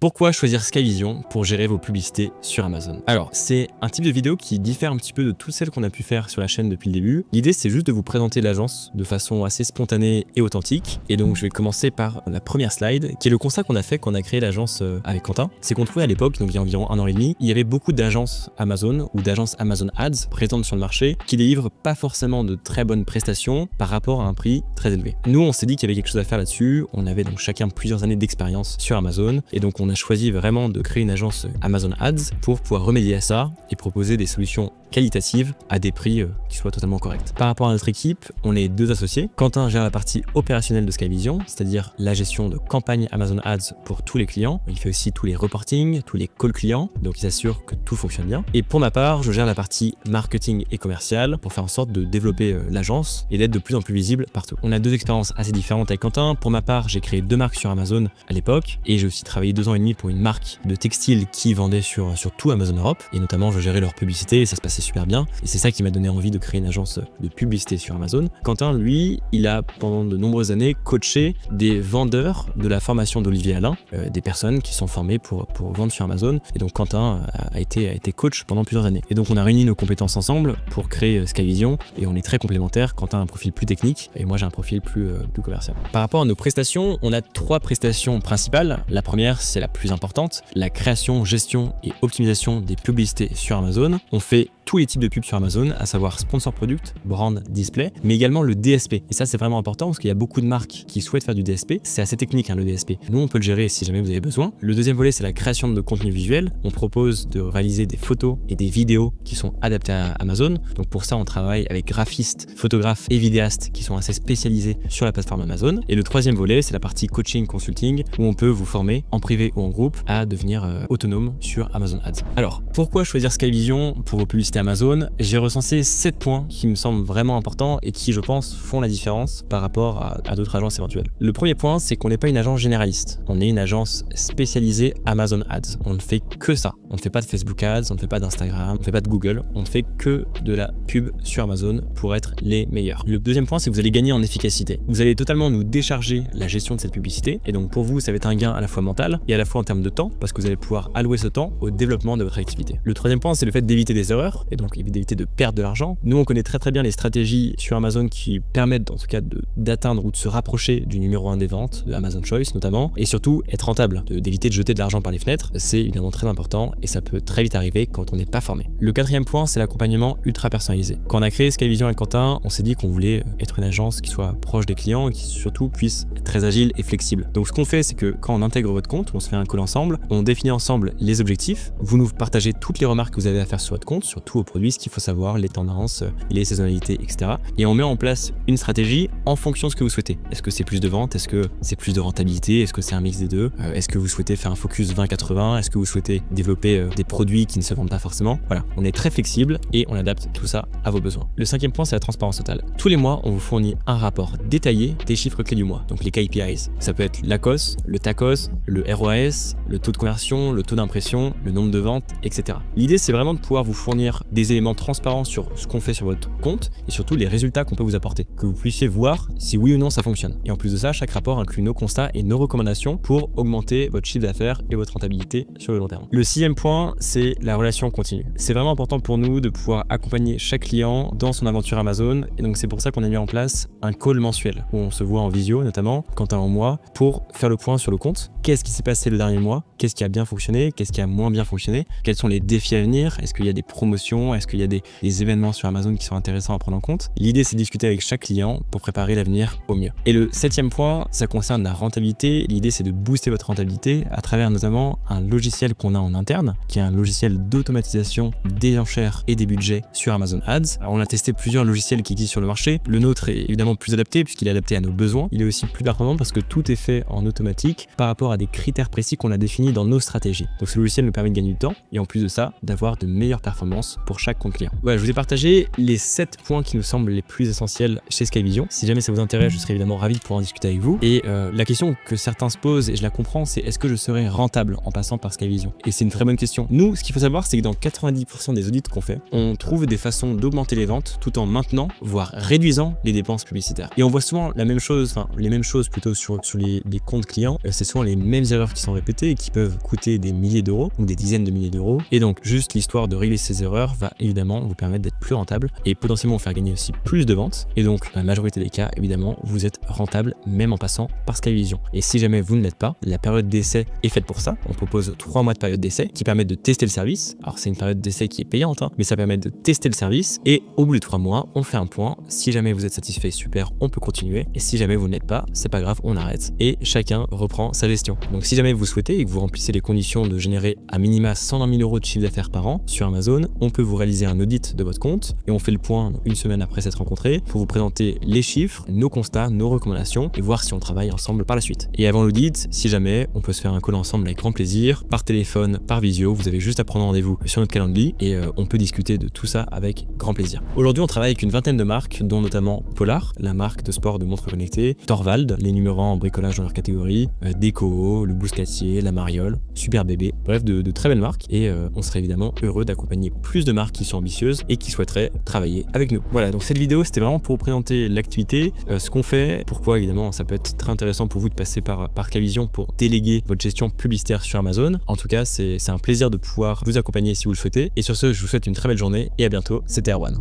Pourquoi choisir Skyvision pour gérer vos publicités sur Amazon? Alors, c'est un type de vidéo qui diffère un petit peu de toutes celles qu'on a pu faire sur la chaîne depuis le début. L'idée, c'est juste de vous présenter l'agence de façon assez spontanée et authentique. Et donc, je vais commencer par la première slide, qui est le constat qu'on a fait quand on a créé l'agence avec Quentin. C'est qu'on trouvait à l'époque, donc il y a environ 1 an et demi, il y avait beaucoup d'agences Amazon ou d'agences Amazon Ads présentes sur le marché qui délivrent pas forcément de très bonnes prestations par rapport à un prix très élevé. Nous, on s'est dit qu'il y avait quelque chose à faire là-dessus. On avait donc chacun plusieurs années d'expérience sur Amazon et donc on a choisi vraiment de créer une agence Amazon Ads pour pouvoir remédier à ça et proposer des solutions qualitatives à des prix qui soient totalement corrects. Par rapport à notre équipe, on est 2 associés. Quentin gère la partie opérationnelle de Skyvision, c'est-à-dire la gestion de campagne Amazon Ads pour tous les clients. Il fait aussi tous les reportings, tous les calls clients, donc il s'assure que tout fonctionne bien. Et pour ma part, je gère la partie marketing et commercial pour faire en sorte de développer l'agence et d'être de plus en plus visible partout. On a 2 expériences assez différentes avec Quentin. Pour ma part, j'ai créé 2 marques sur Amazon à l'époque et j'ai aussi travaillé 2 ans et demi pour une marque de textile qui vendait sur tout Amazon Europe et notamment je gérais leur publicité et ça se passait super bien et c'est ça qui m'a donné envie de créer une agence de publicité sur Amazon. Quentin, lui, il a pendant de nombreuses années coaché des vendeurs de la formation d'Olivier Alain, des personnes qui sont formées pour vendre sur Amazon et donc Quentin a été coach pendant plusieurs années. Et donc on a réuni nos compétences ensemble pour créer Skyvision et on est très complémentaires. Quentin a un profil plus technique et moi j'ai un profil plus commercial. Par rapport à nos prestations, on a 3 prestations principales. La première, c'est la plus importante, la création, gestion et optimisation des publicités sur Amazon. On fait tous les types de pubs sur Amazon, à savoir sponsor product, brand, display, mais également le DSP. Et ça, c'est vraiment important parce qu'il y a beaucoup de marques qui souhaitent faire du DSP. C'est assez technique, hein, le DSP. Nous, on peut le gérer si jamais vous avez besoin. Le deuxième volet, c'est la création de contenu visuel. On propose de réaliser des photos et des vidéos qui sont adaptées à Amazon. Donc pour ça, on travaille avec graphistes, photographes et vidéastes qui sont assez spécialisés sur la plateforme Amazon. Et le troisième volet, c'est la partie coaching, consulting, où on peut vous former en privé ou en groupe à devenir autonome sur Amazon Ads. Alors, pourquoi choisir Skyvision pour vos publicités Amazon? J'ai recensé 7 points qui me semblent vraiment importants et qui, je pense, font la différence par rapport à d'autres agences éventuelles. Le premier point, c'est qu'on n'est pas une agence généraliste. On est une agence spécialisée Amazon Ads. On ne fait que ça. On ne fait pas de Facebook Ads, on ne fait pas d'Instagram, on ne fait pas de Google. On ne fait que de la pub sur Amazon pour être les meilleurs. Le deuxième point, c'est que vous allez gagner en efficacité. Vous allez totalement nous décharger la gestion de cette publicité et donc pour vous, ça va être un gain à la fois mental et à la fois en termes de temps parce que vous allez pouvoir allouer ce temps au développement de votre activité. Le troisième point, c'est le fait d'éviter des erreurs et donc d'éviter de perdre de l'argent. Nous, on connaît très bien les stratégies sur Amazon qui permettent en tout cas d'atteindre ou de se rapprocher du numéro 1 des ventes, de Amazon Choice notamment, et surtout être rentable, d'éviter de jeter de l'argent par les fenêtres. C'est évidemment très important et ça peut très vite arriver quand on n'est pas formé. Le quatrième point, c'est l'accompagnement ultra personnalisé. Quand on a créé Skyvision avec Quentin, on s'est dit qu'on voulait être une agence qui soit proche des clients et qui surtout puisse être très agile et flexible. Donc ce qu'on fait, c'est que quand on intègre votre compte, on se fait un call ensemble, on définit ensemble les objectifs, vous nous partagez toutes les remarques que vous avez à faire sur votre compte, sur tous vos produits, ce qu'il faut savoir, les tendances, les saisonnalités, etc. Et on met en place une stratégie en fonction de ce que vous souhaitez. Est-ce que c'est plus de ventes? Est-ce que c'est plus de rentabilité? Est-ce que c'est un mix des deux? Est-ce que vous souhaitez faire un focus 20-80? Est-ce que vous souhaitez développer des produits qui ne se vendent pas forcément? Voilà, on est très flexible et on adapte tout ça à vos besoins. Le cinquième point, c'est la transparence totale. Tous les mois, on vous fournit un rapport détaillé des chiffres clés du mois, donc les KPIs. Ça peut être l'ACOS, le TACOS, le ROAS, le taux de conversion, le taux d'impression, le nombre de ventes, etc. L'idée, c'est vraiment de pouvoir vous fournir des éléments transparents sur ce qu'on fait sur votre compte et surtout les résultats qu'on peut vous apporter, que vous puissiez voir si oui ou non ça fonctionne. Et en plus de ça, chaque rapport inclut nos constats et nos recommandations pour augmenter votre chiffre d'affaires et votre rentabilité sur le long terme. Le sixième point, c'est la relation continue. C'est vraiment important pour nous de pouvoir accompagner chaque client dans son aventure Amazon et donc c'est pour ça qu'on a mis en place un call mensuel où on se voit en visio notamment, Quentin en moi, pour faire le point sur le compte. Qu'est-ce qui s'est passé le dernier mois? Qu'est-ce qui a bien fonctionné? Qu'est-ce qui a moins bien fonctionné? Quels sont les défis à venir? Est-ce qu'il y a des promotions? Est-ce qu'il y a des événements sur Amazon qui sont intéressants à prendre en compte? L'idée, c'est de discuter avec chaque client pour préparer l'avenir au mieux. Et le septième point, ça concerne la rentabilité. L'idée, c'est de booster votre rentabilité à travers notamment un logiciel qu'on a en interne, qui est un logiciel d'automatisation des enchères et des budgets sur Amazon Ads. Alors, on a testé plusieurs logiciels qui existent sur le marché. Le nôtre est évidemment plus adapté puisqu'il est adapté à nos besoins. Il est aussi plus performant parce que tout est fait en automatique par rapport à des critères précis qu'on a définis dans nos stratégies. Donc ce logiciel nous permet de gagner du temps et en plus de ça, d'avoir de meilleures performances pour chaque compte client. Voilà, je vous ai partagé les 7 points qui nous semblent les plus essentiels chez Skyvision. Si jamais ça vous intéresse, je serais évidemment ravi de pouvoir en discuter avec vous. Et la question que certains se posent, et je la comprends, c'est est-ce que je serai rentable en passant par Skyvision? Et c'est une très bonne question. Nous, ce qu'il faut savoir, c'est que dans 90% des audits qu'on fait, on trouve des façons d'augmenter les ventes tout en maintenant, voire réduisant les dépenses publicitaires. Et on voit souvent la même chose, enfin les mêmes choses plutôt sur les comptes clients. C'est souvent les mêmes erreurs qui sont répétées et qui peuvent coûter des milliers d'euros ou des dizaines de milliers d'euros. Et donc juste l'histoire de régler ces erreurs va évidemment vous permettre d'être plus rentable et potentiellement vous faire gagner aussi plus de ventes. Et donc dans la majorité des cas, évidemment, vous êtes rentable même en passant par Skyvision. Et si jamais vous ne l'êtes pas, la période d'essai est faite pour ça. On propose 3 mois de période d'essai qui permettent de tester le service. Alors c'est une période d'essai qui est payante, hein, mais ça permet de tester le service et au bout de 3 mois, on fait un point. Si jamais vous êtes satisfait, super, on peut continuer. Et si jamais vous ne l'êtes pas, c'est pas grave, on arrête. Et chacun reprend sa gestion. Donc si jamais vous souhaitez et que vous remplissez les conditions de générer à minima 120 000 euros de chiffre d'affaires par an sur Amazon, on peut vous réaliser un audit de votre compte et on fait le point une semaine après s'être rencontrés pour vous présenter les chiffres, nos constats, nos recommandations et voir si on travaille ensemble par la suite. Et avant l'audit, si jamais, on peut se faire un call ensemble avec grand plaisir, par téléphone, par visio, vous avez juste à prendre rendez-vous sur notre calendrier et on peut discuter de tout ça avec grand plaisir. Aujourd'hui, on travaille avec une vingtaine de marques, dont notamment Polar, la marque de sport de montres connectées, Thorvald, les numéros en bricolage dans leur catégorie, Deco, le Bouscatier, la Mariole, Super Bébé, bref de très belles marques et on serait évidemment heureux d'accompagner plus de marques qui sont ambitieuses et qui souhaiteraient travailler avec nous. Voilà, donc cette vidéo c'était vraiment pour vous présenter l'activité, ce qu'on fait, pourquoi évidemment ça peut être très intéressant pour vous de passer par Skyvision pour déléguer votre gestion publicitaire sur Amazon. En tout cas, c'est un plaisir de pouvoir vous accompagner si vous le souhaitez. Et sur ce, je vous souhaite une très belle journée et à bientôt. C'était Erwan.